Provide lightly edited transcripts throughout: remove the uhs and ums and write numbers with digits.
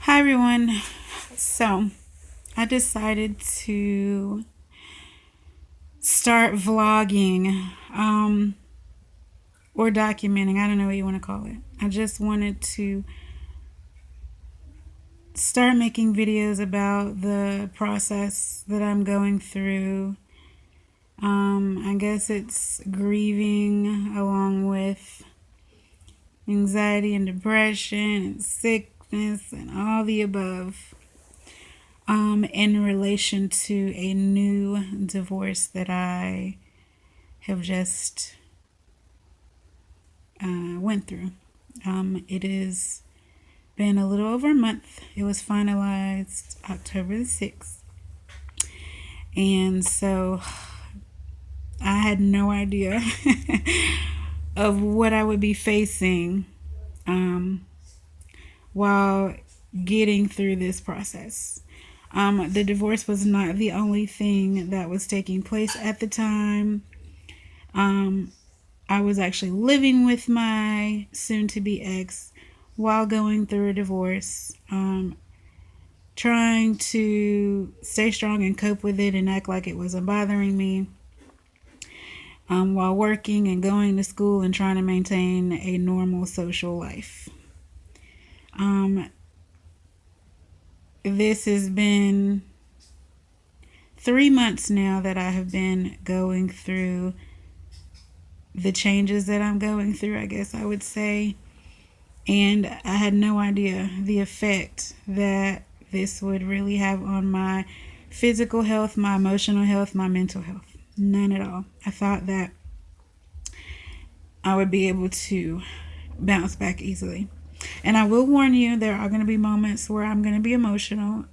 Hi everyone. So, I decided to start vlogging or documenting. I don't know what you want to call it. I just wanted to start making videos about the process that I'm going through. I guess it's grieving along with anxiety and depression and sickness and all the above. In relation to a new divorce that I have just went through. It has been a little over a month. It was finalized October the 6th. And so I had no idea of what I would be facing um, while getting through this process. The divorce was not the only thing that was taking place at the time. Um, I was actually living with my soon to be ex while going through a divorce, trying to stay strong and cope with it and act like it wasn't bothering me, while working and going to school and trying to maintain a normal social life. Um, this has been 3 months now that I have been going through the changes that I'm going through, I guess I would say. And I had no idea the effect that this would really have on my physical health, my emotional health, my mental health. None at all. I thought that I would be able to bounce back easily. And I will warn you, there are going to be moments where I'm going to be emotional.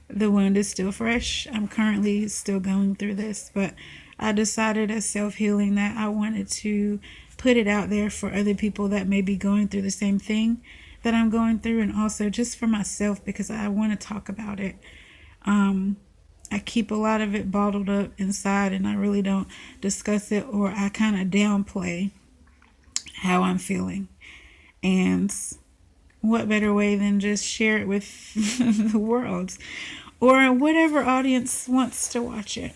The wound is still fresh. I'm currently still going through this, but I decided as self-healing that I wanted to put it out there for other people that may be going through the same thing that I'm going through, and also just for myself because I want to talk about it. I keep a lot of it bottled up inside and I really don't discuss it, or I kind of downplay how I'm feeling. And what better way than just share it with the world or whatever audience wants to watch it.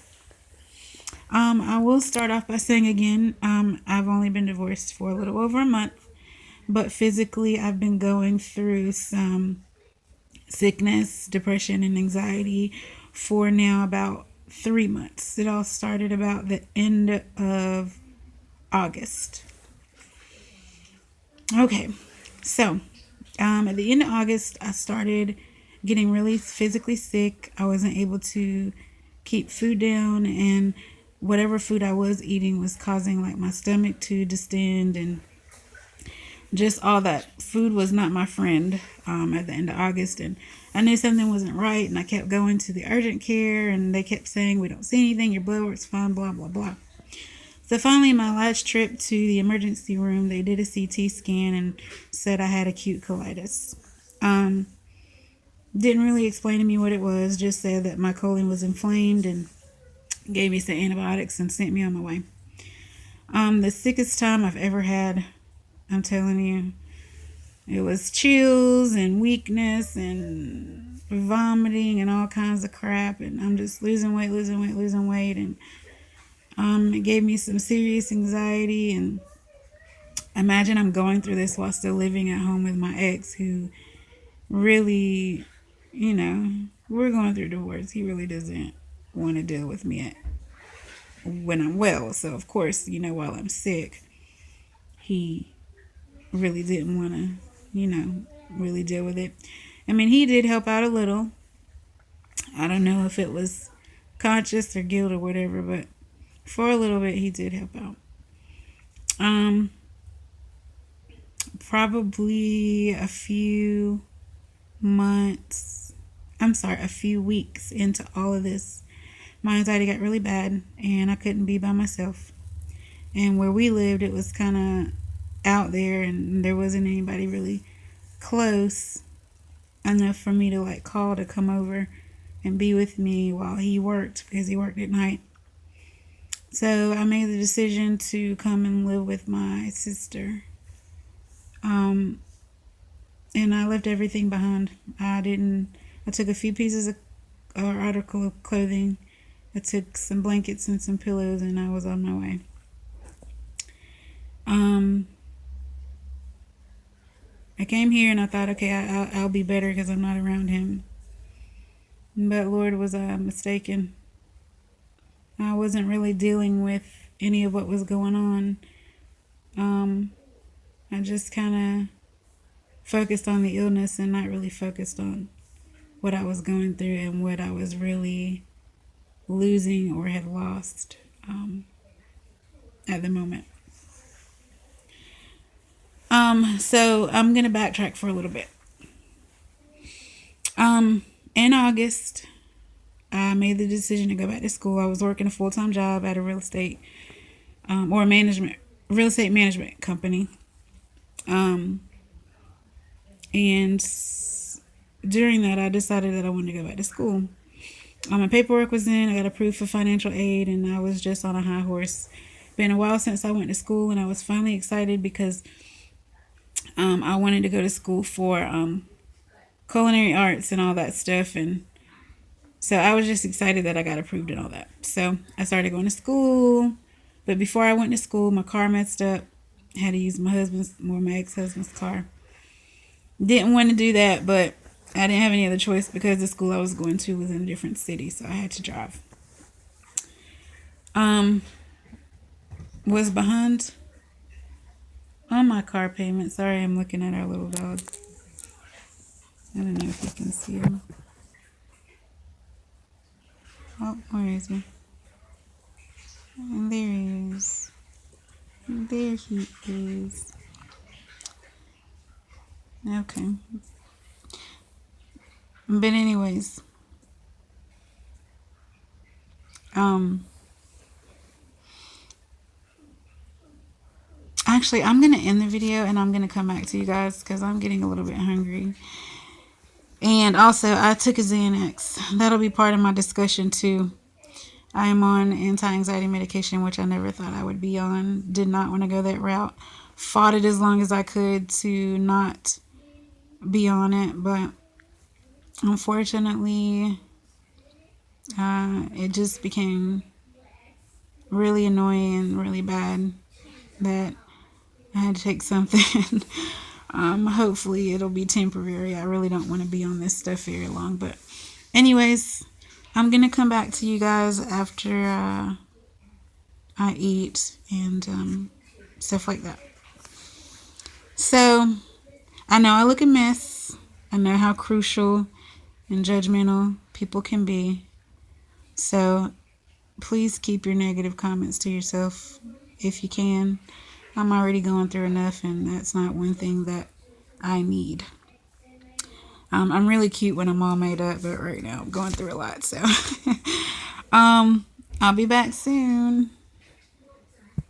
I will start off by saying again, I've only been divorced for a little over a month, but physically I've been going through some sickness, depression, and anxiety for now about 3 months. It all started about the end of August. Okay, so at the end of August, I started getting really physically sick. I wasn't able to keep food down, and whatever food I was eating was causing like my stomach to distend and just all that. Food was not my friend at the end of August, and I knew something wasn't right, and I kept going to the urgent care, and they kept saying, we don't see anything, your blood work's fine, blah, blah, blah. So finally, my last trip to the emergency room, they did a CT scan and said I had acute colitis. Didn't really explain to me what it was, just said that my colon was inflamed and gave me some antibiotics and sent me on my way. The sickest time I've ever had, I'm telling you. It was chills and weakness and vomiting and all kinds of crap, and I'm just losing weight, losing weight, losing weight, and it gave me some serious anxiety. And imagine I'm going through this while still living at home with my ex, who really, we're going through divorce. He really doesn't want to deal with me when I'm well. So of course, while I'm sick, he really didn't want to, really deal with it. I mean, he did help out a little. I don't know if it was conscious or guilt or whatever, but for a little bit he did help out. Um, Probably a few months, a few weeks into all of this, my anxiety got really bad and I couldn't be by myself. And where we lived, it was kind of out there and there wasn't anybody really close enough for me to like call to come over and be with me while he worked, because he worked at night. So I made the decision to come and live with my sister. Um, and I left everything behind. I took a few pieces of or article of clothing. I took some blankets and some pillows, and I was on my way. I came here and I thought, okay, I'll be better because I'm not around him. But Lord, was I mistaken? I wasn't really dealing with any of what was going on. I just kind of focused on the illness and not really focused on what I was going through and what I was really losing or had lost at the moment. So I'm going to backtrack for a little bit. In August, I made the decision to go back to school. I was working a full-time job at a real estate management company. And during that, I decided that I wanted to go back to school. My paperwork was in. I got approved for financial aid, and I was just on a high horse. Been a while since I went to school, and I was finally excited because I wanted to go to school for culinary arts and all that stuff, and so I was just excited that I got approved and all that. So I started going to school, but before I went to school, my car messed up. I had to use my ex-husband's car. Didn't want to do that, but I didn't have any other choice because the school I was going to was in a different city, so I had to drive. Was behind on my car payment. Sorry, I'm looking at our little dog. I don't know if you can see him. Oh, where is he? And there he is. There he is. Okay. But anyways, actually, I'm going to end the video and I'm going to come back to you guys because I'm getting a little bit hungry. And also, I took a Xanax. That'll be part of my discussion too. I am on anti-anxiety medication, which I never thought I would be on. Did not want to go that route. Fought it as long as I could to not be on it, but unfortunately, it just became really annoying and really bad that I had to take something. Hopefully it'll be temporary. I really don't want to be on this stuff very long, but anyways, I'm gonna come back to you guys after I eat and stuff like that. So I know I look a mess. I know how crucial and judgmental people can be. So please keep your negative comments to yourself if you can. I'm already going through enough, and that's not one thing that I need. I'm really cute when I'm all made up, but right now I'm going through a lot. So I'll be back soon.